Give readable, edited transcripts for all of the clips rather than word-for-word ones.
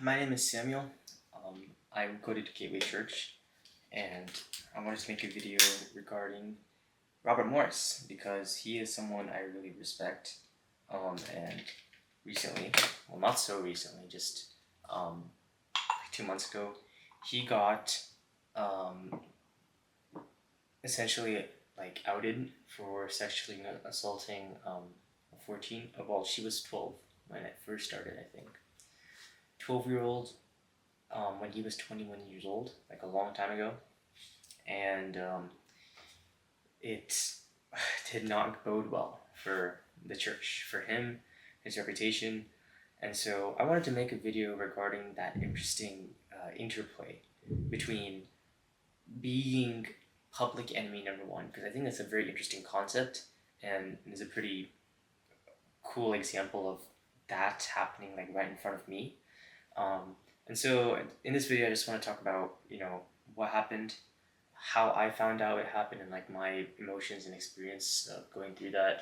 My name is Samuel. I go to Gateway Church, and I wanted to make a video regarding Robert Morris because he is someone I really respect. And recently, well, not so recently, just like 2 months ago, he got um, essentially like outed for sexually assaulting a 14. Well, she was 12 when it first started, I think. 12-year-old when he was 21 years old, like a long time ago, and it did not bode well for the church, for him, his reputation, and so I wanted to make a video regarding that interesting interplay between being public enemy number one, because I think that's a very interesting concept and is a pretty cool example of that happening like right in front of me. And so in this video, I just want to talk about, what happened, how I found out it happened, and like my emotions and experience going through that.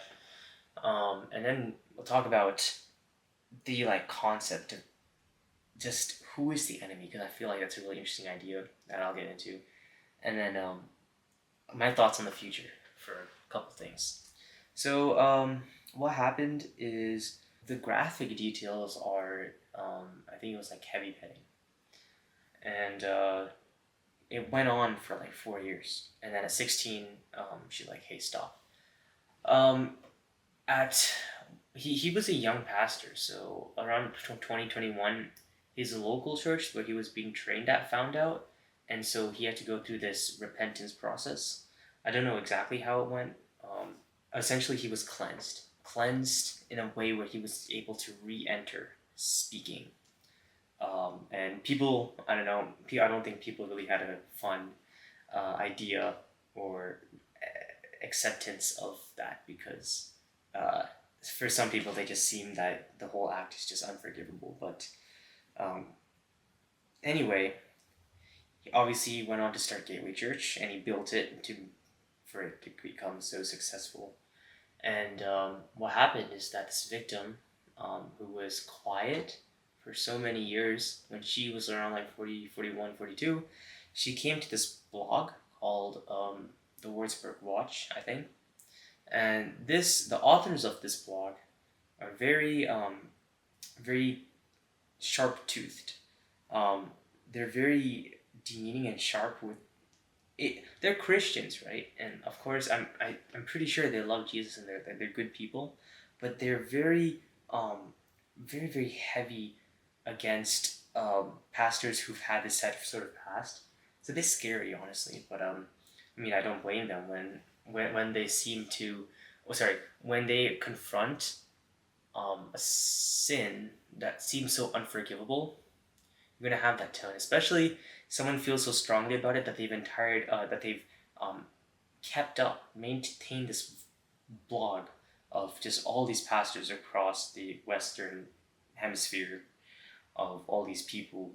And then we'll talk about the like concept of just who is the enemy, because I feel like that's a really interesting idea that I'll get into. And then my thoughts on the future for a couple things. So what happened is the graphic details are, I think it was like heavy petting. And it went on for like 4 years. And then at 16, she like, hey, stop. Um, at he was a young pastor, so around 2021, his local church where he was being trained at found out, and so he had to go through this repentance process. I don't know exactly how it went. Essentially, he was cleansed in a way where he was able to re-enter speaking. And people, I don't know, I don't think people really had a fun idea or acceptance of that because for some people they just seem that the whole act is just unforgivable. But um, anyway, he obviously went on to start Gateway Church and he built it for it to become so successful. And what happened is that this victim, who was quiet for so many years, when she was around like 40, 41, 42, she came to this blog called the Wurzburg Watch, I think. And the authors of this blog are very sharp-toothed. They're very demeaning and sharp with it. They're Christians, right? And of course, I'm pretty sure they love Jesus and they're good people, but they're very heavy against pastors who've had this sort of past. It's a bit scary, honestly. But I don't blame them when they seem to, when they confront a sin that seems so unforgivable. You're gonna have that tone, especially someone feels so strongly about it that they've kept up, maintained this blog of just all these pastors across the Western Hemisphere, of all these people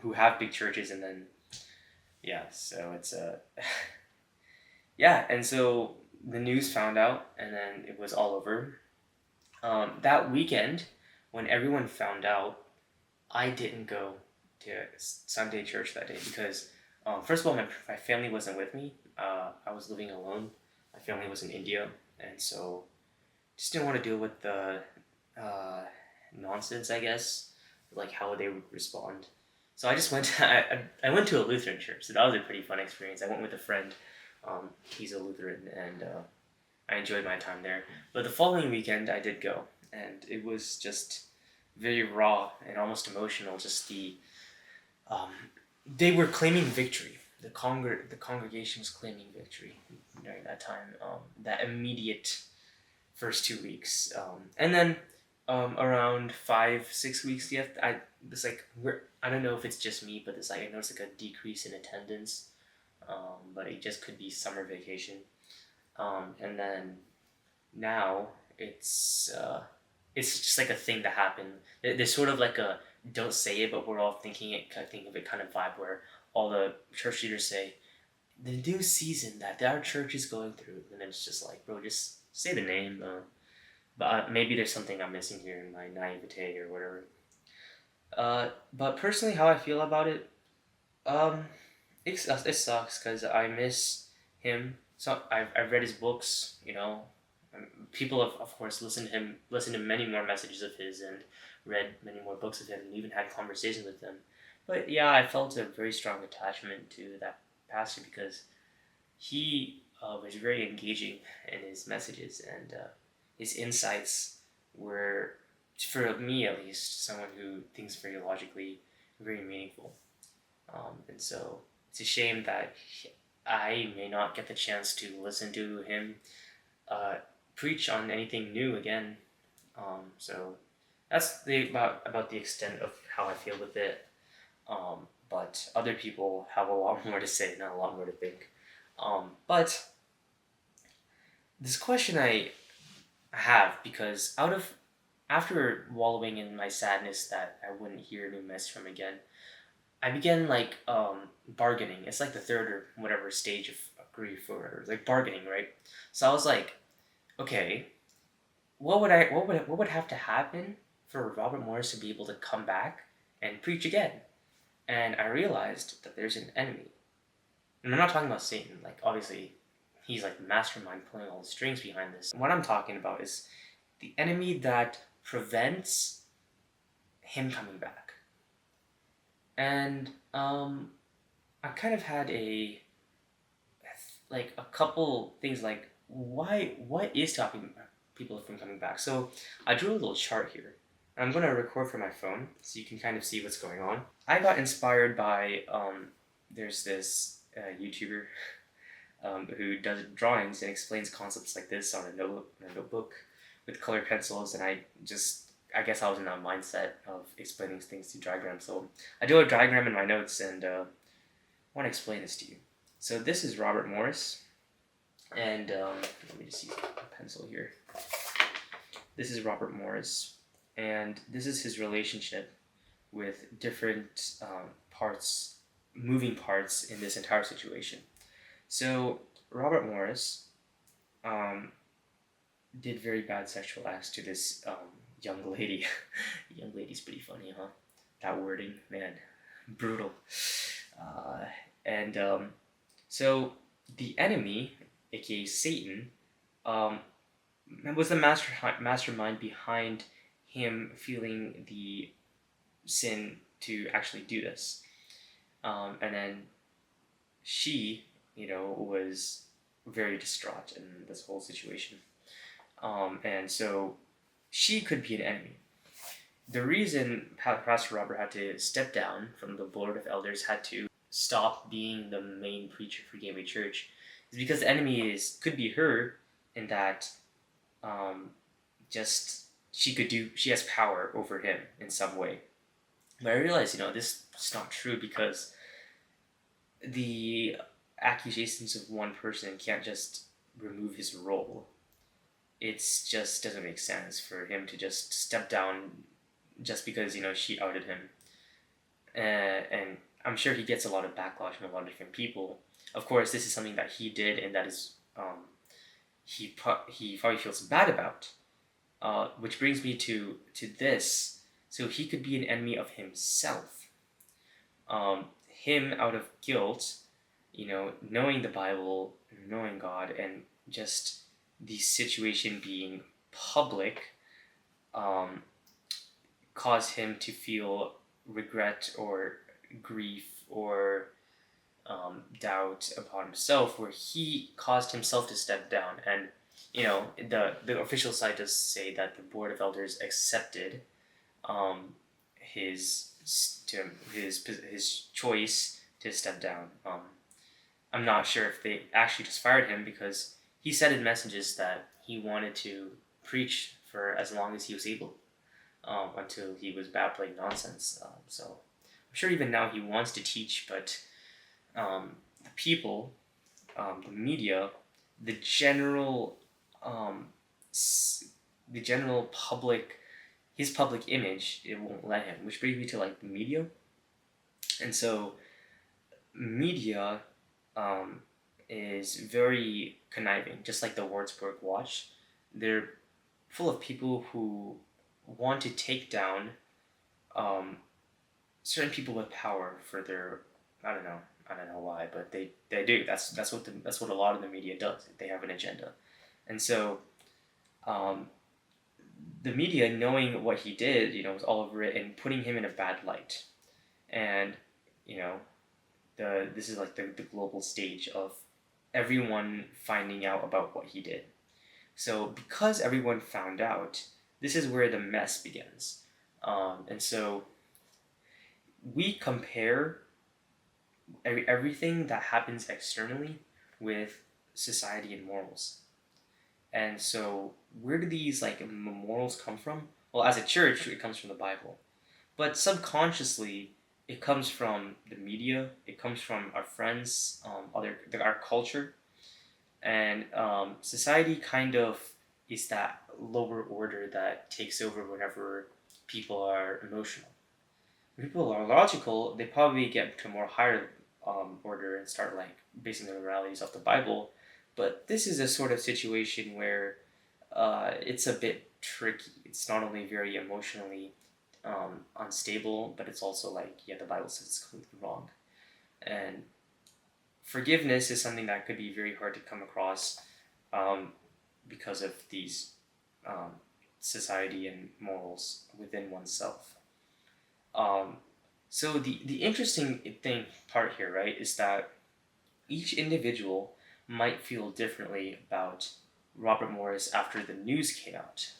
who have big churches, and then so it's and so the news found out, and then it was all over. That weekend, when everyone found out, I didn't go to Sunday church that day because, first of all, my family wasn't with me. I was living alone. My family was in India, and so just didn't want to deal with the nonsense, I guess, like how they would respond. So I just went. I went to a Lutheran church, so that was a pretty fun experience. I went with a friend. He's a Lutheran, and I enjoyed my time there. But the following weekend, I did go, and it was just very raw and almost emotional. Just they were claiming victory. The congregation was claiming victory during that time. That immediate first 2 weeks, and then around 5-6 weeks left, I don't know if it's just me, but I noticed like a decrease in attendance. But it just could be summer vacation. And then now it's just like a thing that happened. There's sort of like a don't say it, but we're all thinking of it kind of vibe where all the church leaders say the new season that our church is going through, and then it's just like, bro, just say the name. But maybe there's something I'm missing here in my naivete or whatever. But personally, how I feel about it, um, it sucks because I miss him. So I've read his books, people have of course listened to many more messages of his and read many more books of him and even had conversations with him. But yeah, I felt a very strong attachment to that pastor because he was very engaging in his messages and his insights were, for me at least, someone who thinks very logically, very meaningful. And so it's a shame that I may not get the chance to listen to him uh, preach on anything new again. So that's about the extent of how I feel with it. But other people have a lot more to say, not a lot more to think. But this question I have, because after wallowing in my sadness that I wouldn't hear a new message from again, I began like bargaining. It's like the third or whatever stage of grief or whatever, like bargaining, right? So I was like, okay, what would have to happen for Robert Morris to be able to come back and preach again? And I realized that there's an enemy. And I'm not talking about Satan. Like obviously, he's like the mastermind pulling all the strings behind this. What I'm talking about is the enemy that prevents him coming back. And I kind of had a couple things like what is stopping people from coming back. So I drew a little chart here. I'm gonna record from my phone so you can kind of see what's going on. I got inspired by there's this YouTuber who does drawings and explains concepts like this on a notebook with colored pencils, and I guess I was in that mindset of explaining things through diagrams. So I do a diagram in my notes, and I want to explain this to you. So this is Robert Morris, and let me just use a pencil here. This is Robert Morris, and this is his relationship with different moving parts in this entire situation. So Robert Morris did very bad sexual acts to this young lady. Young lady's pretty funny, huh? That wording, man, brutal. And so the enemy, aka Satan, was the mastermind behind him feeling the sin to actually do this. And then she, was very distraught in this whole situation. And so she could be an enemy. The reason Pastor Robert had to step down from the board of elders, had to stop being the main preacher for Gateway Church, is because the enemy could be her, in that she has power over him in some way. But I realized, this is not true, because the accusations of one person can't just remove his role. It just doesn't make sense for him to just step down just because she outed him. And I'm sure he gets a lot of backlash from a lot of different people. Of course, this is something that he did, and that is he probably feels bad about. Which brings me to this. So he could be an enemy of himself. Him out of guilt, knowing the Bible, knowing God, and just the situation being public, cause him to feel regret or grief or doubt upon himself, where he caused himself to step down. And the official side does say that the board of elders accepted his choice to step down. I'm not sure if they actually just fired him, because he said in messages that he wanted to preach for as long as he was able, until he was babbling nonsense. So I'm sure even now he wants to teach, but the people, the media, the general public, his public image, it won't let him. Which brings me to like the media, and so media is very conniving, just like the Wartsburg Watch. They're full of people who want to take down certain people with power for their, I don't know, I don't know why, but they do. That's what a lot of the media does. They have an agenda, and so um, the media, knowing what he did, was all over it and putting him in a bad light. And you know, this is like the global stage of everyone finding out about what he did. So because everyone found out, this is where the mess begins. And so we compare everything that happens externally with society and morals. And so where do these like morals come from? Well, as a church, it comes from the Bible, but subconsciously, it comes from the media. It comes from our friends, our culture, and society kind of is that lower order that takes over whenever people are emotional. When people are logical, they probably get to a more higher order and start like basing their moralities off the Bible. But this is a sort of situation where it's a bit tricky. It's not only very emotionally unstable, but it's also like, yeah, the Bible says it's completely wrong. And forgiveness is something that could be very hard to come across um, because of these um, society and morals within oneself. Um, so the interesting thing part here, right, is that each individual might feel differently about Robert Morris after the news came out.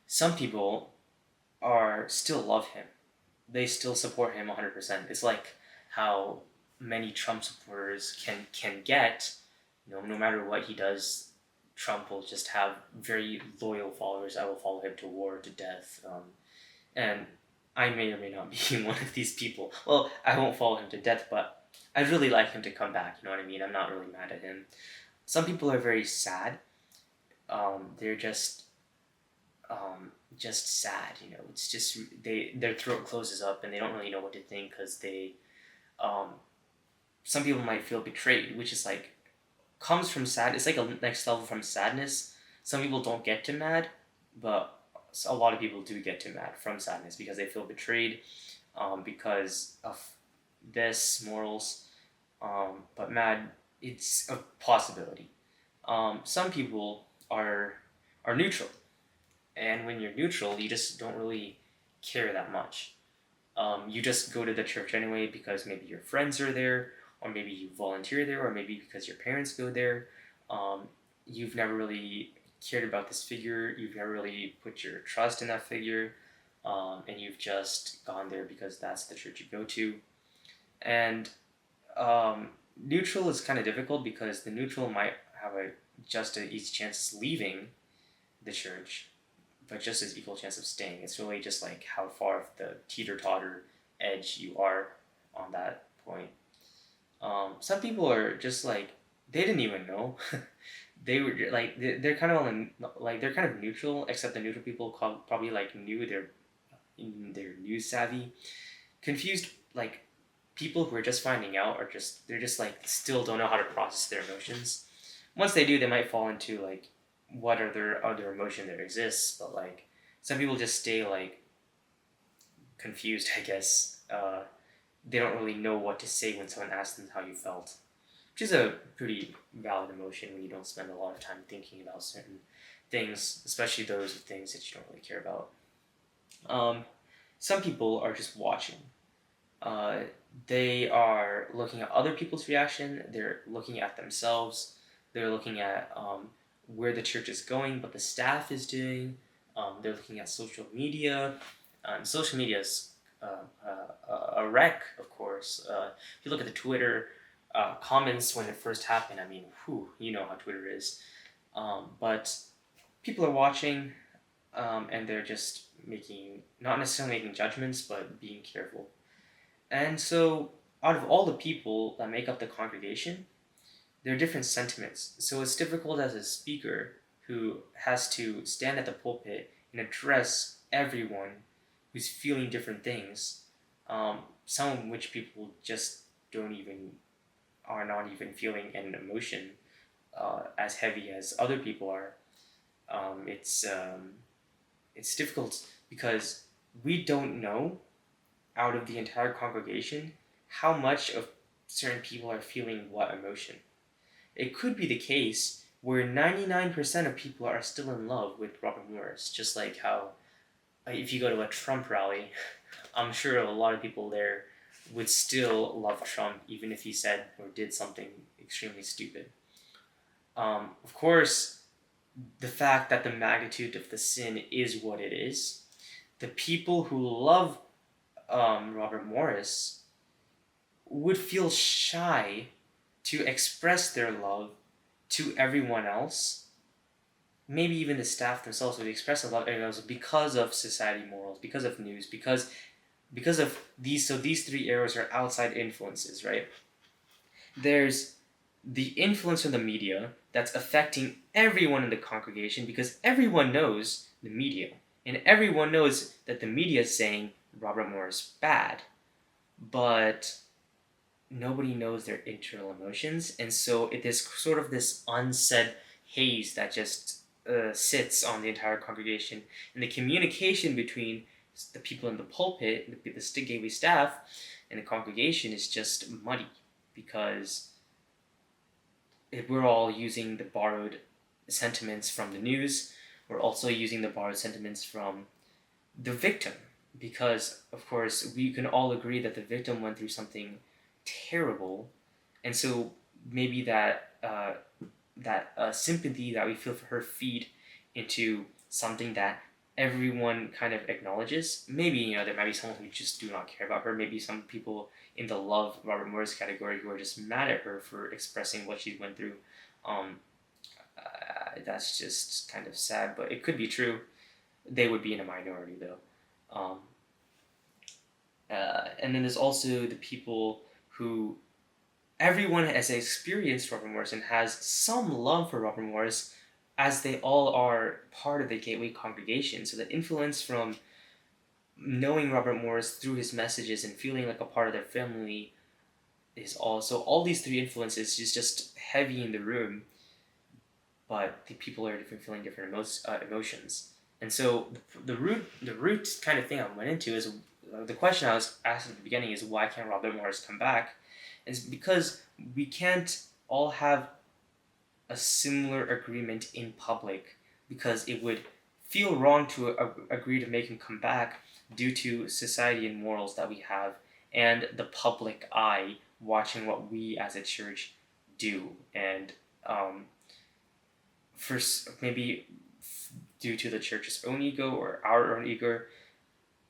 Some people are still love him. They still support him 100%. It's like how many Trump supporters can get, no matter what he does, Trump will just have very loyal followers. I will follow him to war, to death, and I may or may not be one of these people. Well, I won't follow him to death, but I'd really like him to come back. You know what I mean? I'm not really mad at him. Some people are very sad. They're just sad. It's just their throat closes up and they don't really know what to think because um, some people might feel betrayed, which is like comes from sad. It's like a next level from sadness. Some people don't get to mad, but a lot of people do get to mad from sadness because they feel betrayed, because of this morals. But mad, it's a possibility. Some people are neutral, and when you're neutral, you just don't really care that much. You just go to the church anyway because maybe your friends are there, or maybe you volunteer there, or maybe because your parents go there. You've never really cared about this figure, you've never really put your trust in that figure, and you've just gone there because that's the church you go to. And neutral is kind of difficult because the neutral might have just as easy chance of leaving the church, but just as equal chance of staying. It's really just like how far of the teeter-totter edge you are on that point. Some people are just like they didn't even know. They were like they're kind of on the, like they're kind of neutral, except the neutral people probably like knew they're news savvy. Confused like people who are just finding out are they're just like still don't know how to process their emotions. Once they do, they might fall into like what other emotion there exists, but like some people just stay like confused, I guess. They don't really know what to say when someone asks them how you felt, which is a pretty valid emotion when you don't spend a lot of time thinking about certain things, especially those things that you don't really care about. Um, some people are just watching. Uh, they are looking at other people's reaction. They're looking at themselves. They're looking at where the church is going, what the staff is doing. They're looking at social media. Social media is a wreck, of course. If you look at the Twitter comments when it first happened, I mean, whew, you know how Twitter is. But people are watching, and they're just not necessarily making judgments, but being careful. And so, out of all the people that make up the congregation, there are different sentiments. So it's difficult as a speaker who has to stand at the pulpit and address everyone who's feeling different things. Some of which people just don't even are not even feeling an emotion as heavy as other people are. It's difficult because we don't know out of the entire congregation how much of certain people are feeling what emotion. It could be the case where 99% of people are still in love with Robert Morris, just like how if you go to a Trump rally, I'm sure a lot of people there would still love Trump even if he said or did something extremely stupid. Of course, the fact that the magnitude of the sin is what it is, the people who love Robert Morris would feel shy to express their love to everyone else. Maybe even the staff themselves would express a love to everyone else because of society morals, because of news, because of these. So these three areas are outside influences, right? There's the influence of the media that's affecting everyone in the congregation because everyone knows the media and everyone knows that the media is saying Robert Morris is bad, but nobody knows their internal emotions, and so it is sort of this unsaid haze that just sits on the entire congregation, and the communication between the people in the pulpit, the Gateway staff, and the congregation is just muddy because we're all using the borrowed sentiments from the news. We're also using the borrowed sentiments from the victim because, of course, we can all agree that the victim went through something terrible, and so maybe that sympathy that we feel for her feed into something that everyone kind of acknowledges. Maybe there might be someone who just do not care about her. Maybe some people in the love Robert Morris category who are just mad at her for expressing what she went through. That's just kind of sad, but it could be true. They would be in a minority though. And then there's also the people who everyone has experienced Robert Morris and has some love for Robert Morris, as they all are part of the Gateway congregation. So the influence from knowing Robert Morris through his messages and feeling like a part of their family is also all these three influences is just heavy in the room, but the people are feeling different emotions. And so the root kind of thing I went into is the question I was asked at the beginning is why can't Robert Morris come back? Is because we can't all have a similar agreement in public, because it would feel wrong to agree to make him come back due to society and morals that we have and the public eye watching what we as a church do. And first, maybe due to the church's own ego or our own ego,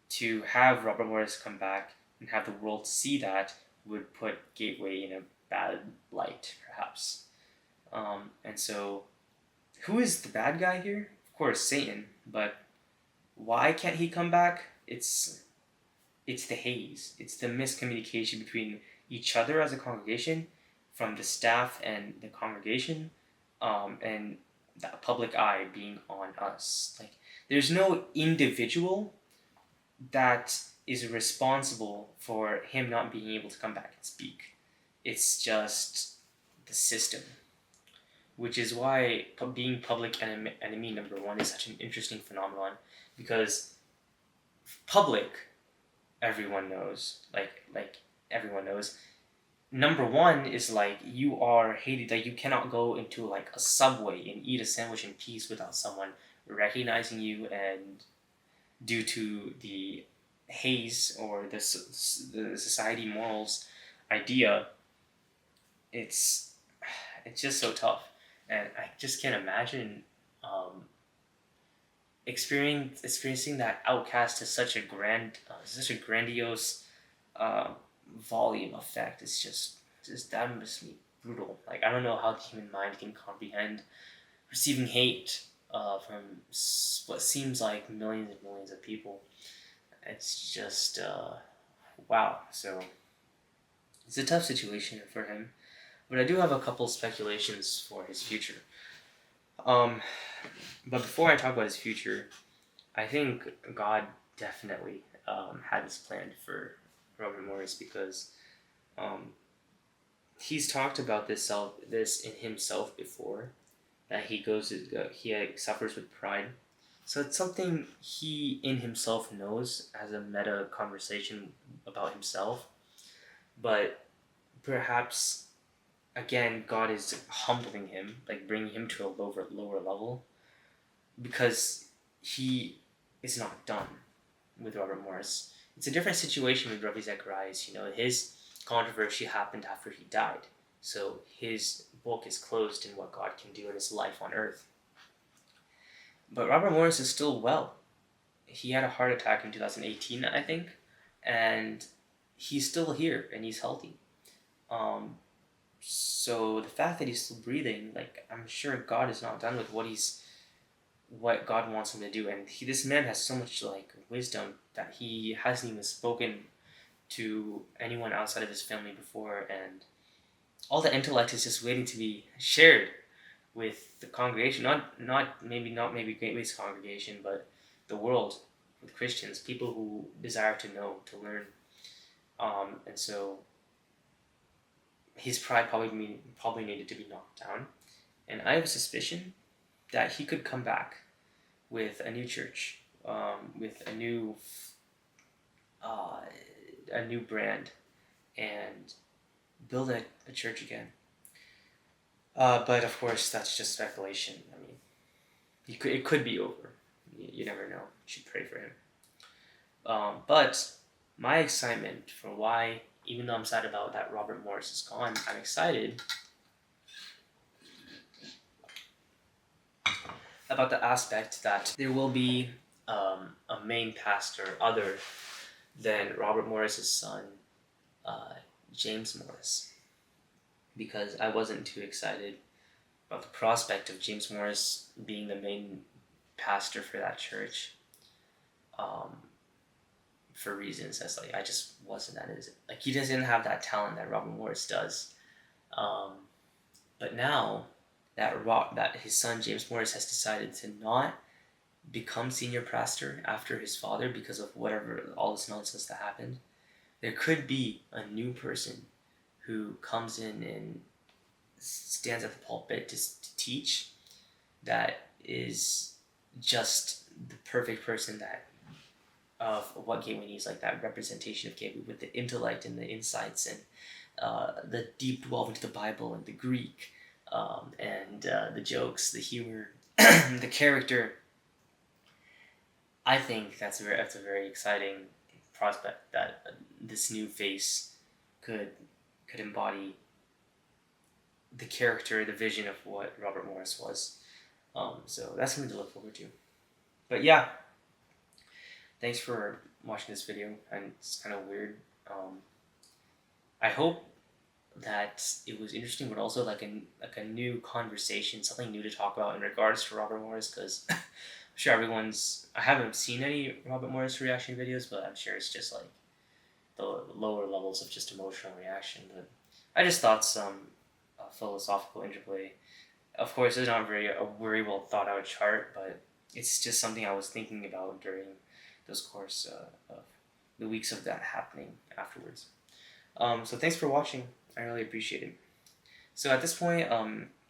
to have Robert Morris come back and have the world see that would put Gateway in a bad light, perhaps. And so, who is the bad guy here? Of course, Satan. But why can't he come back? It's the haze. It's the miscommunication between each other as a congregation, from the staff and the congregation, and the public eye being on us. Like, there's no individual that is responsible for him not being able to come back and speak. It's just the system, which is why being public enemy number one is such an interesting phenomenon, because public, everyone knows, like everyone knows. Number one is like you are hated, like you cannot go into like a Subway and eat a sandwich in peace without someone recognizing you, and due to the haze or the society morals idea, it's just so tough, and I just can't imagine experiencing that outcast to such a grandiose volume effect. It's just that must be brutal. Like, I don't know how the human mind can comprehend receiving hate from what seems like millions and millions of people. It's just wow. So it's a tough situation for him, but I do have a couple speculations for his future. But before I talk about his future, I think God definitely had this planned for Robert Morris, because he's talked about this in himself before, that he suffers with pride, So it's something he in himself knows as a meta conversation about himself, but perhaps again God is humbling him, like bringing him to a lower level, because he is not done with Robert Morris. It's a different situation with Ravi Zacharias. His controversy happened after he died, so his book is closed in what God can do in his life on earth. But Robert Morris is still well. He had a heart attack in 2018, I think, and he's still here and he's healthy. So the fact that he's still breathing, like, I'm sure God is not done with what God wants him to do, and this man has so much like wisdom that he hasn't even spoken to anyone outside of his family before, and all the intellect is just waiting to be shared with the congregation, not maybe Gateway's congregation, but the world, with Christians, people who desire to know, to learn, and so his pride probably needed to be knocked down, and I have a suspicion that he could come back with a new church, with a new brand, and build a church again. But of course, that's just speculation. I mean, it could be over. You never know. You should pray for him. But my excitement for why, even though I'm sad about that Robert Morris is gone, I'm excited about the aspect that there will be a main pastor other than Robert Morris's son, James Morris, because I wasn't too excited about the prospect of James Morris being the main pastor for that church, for reasons as I just wasn't like he doesn't have that talent that Robert Morris does, but now that his son James Morris has decided to not become senior pastor after his father because of whatever all this nonsense that happened, there could be a new person who comes in and stands at the pulpit to teach, that is just the perfect person of what Gateway needs, like that representation of Gateway with the intellect and the insights and the deep delve into the Bible and the Greek, and the jokes, the humor, the character. I think that's a very exciting prospect that this new face could embody the character, the vision of what Robert Morris was. So that's something to look forward to. But yeah, thanks for watching this video, and it's kind of weird. I hope that it was interesting, but also like a new conversation, something new to talk about in regards to Robert Morris, because I'm sure I haven't seen any Robert Morris reaction videos, but I'm sure it's just like the lower levels of just emotional reaction. But I just thought some philosophical interplay. Of course, it's not a very well thought out chart, but it's just something I was thinking about during those course of the weeks of that happening afterwards. So thanks for watching. I really appreciate it. So at this point,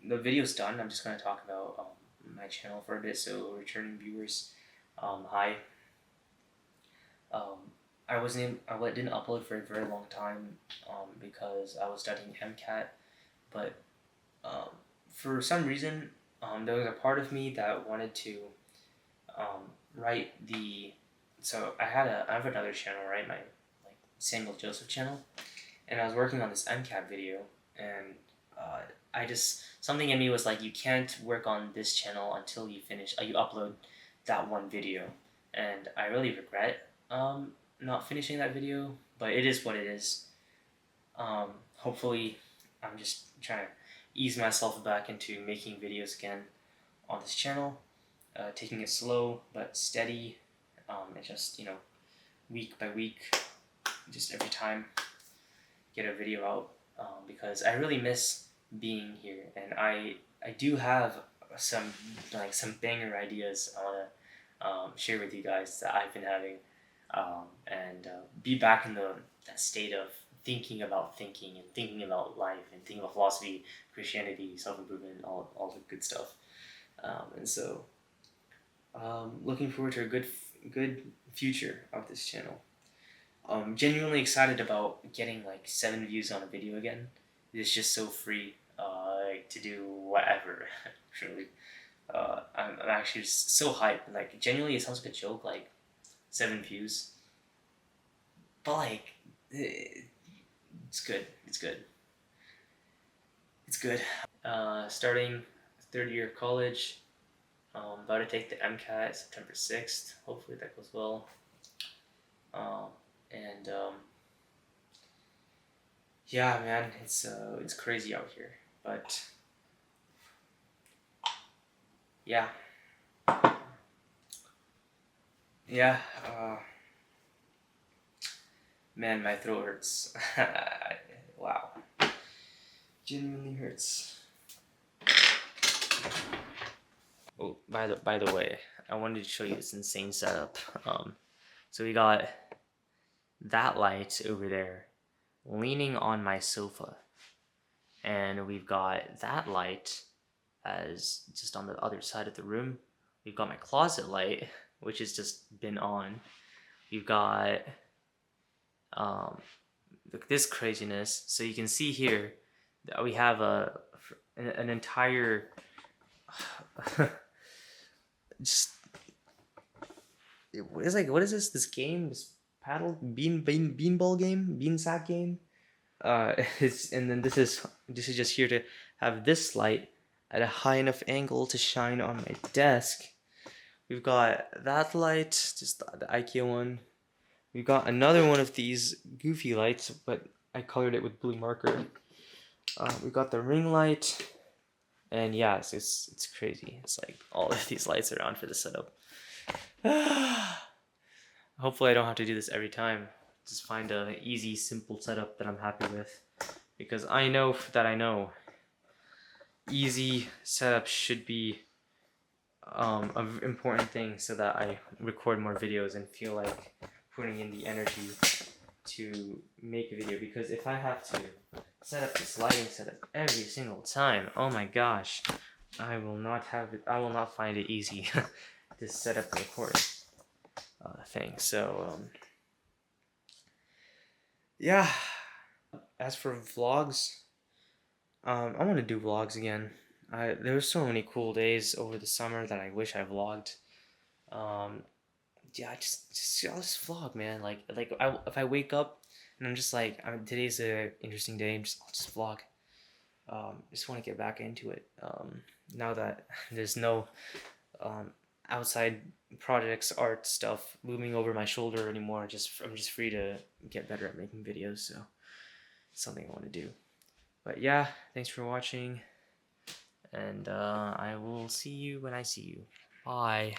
the video's done. I'm just going to talk about my channel for a bit. So returning viewers, hi. I didn't upload for a very long time because I was studying MCAT, but for some reason there was a part of me that wanted to write the. So I have another channel, right? My Samuel Joseph channel, and I was working on this MCAT video, and something in me was like, you can't work on this channel until you upload that one video, and I really regret not finishing that video, but it is what it is. Hopefully, I'm just trying to ease myself back into making videos again on this channel, taking it slow but steady, and just week by week, just every time get a video out, because I really miss being here, and I do have some banger ideas I want to share with you guys that I've been having, and be back in that state of thinking about thinking and thinking about life and thinking about philosophy, Christianity, self-improvement, all the good stuff, and so looking forward to a good future of this channel. Genuinely excited about getting like 7 views on a video again. It's just so free to do whatever. Truly, I'm actually just so hyped. Like genuinely, it sounds like a joke. Like 7 views, but like it's good. It's good. It's good. Starting third year of college. About to take the MCAT September 6th. Hopefully that goes well. And yeah, man, it's crazy out here. But yeah, yeah. Man, my throat hurts. Wow, genuinely hurts. Oh, by the way, I wanted to show you this insane setup. So we got that light over there leaning on my sofa, and we've got that light as just on the other side of the room. We've got my closet light, which has just been on. We've got this craziness. So you can see here that we have an entire just what is this game, this beanball game, bean sack game. And then this is just here to have this light at a high enough angle to shine on my desk. We've got that light, just the IKEA one. We've got another one of these goofy lights, but I colored it with blue marker. We got the ring light, and yeah, it's crazy. It's like all of these lights around for the setup. Hopefully I don't have to do this every time. Just find a easy, simple setup that I'm happy with, because I know that easy setup should be an important thing, so that I record more videos and feel like putting in the energy to make a video. Because if I have to set up this lighting setup every single time, oh my gosh, I will not find it easy to set up and record thing. So yeah, as for vlogs, I want to do vlogs again. There were so many cool days over the summer that I wish I vlogged. Yeah, I'll just vlog, man. If I wake up and I'm just like, today's a interesting day, I'll just vlog. Just want to get back into it. Now that there's no outside projects, art stuff looming over my shoulder anymore, I'm just free to get better at making videos. So it's something I want to do. But yeah, thanks for watching, and I will see you when I see you. Bye.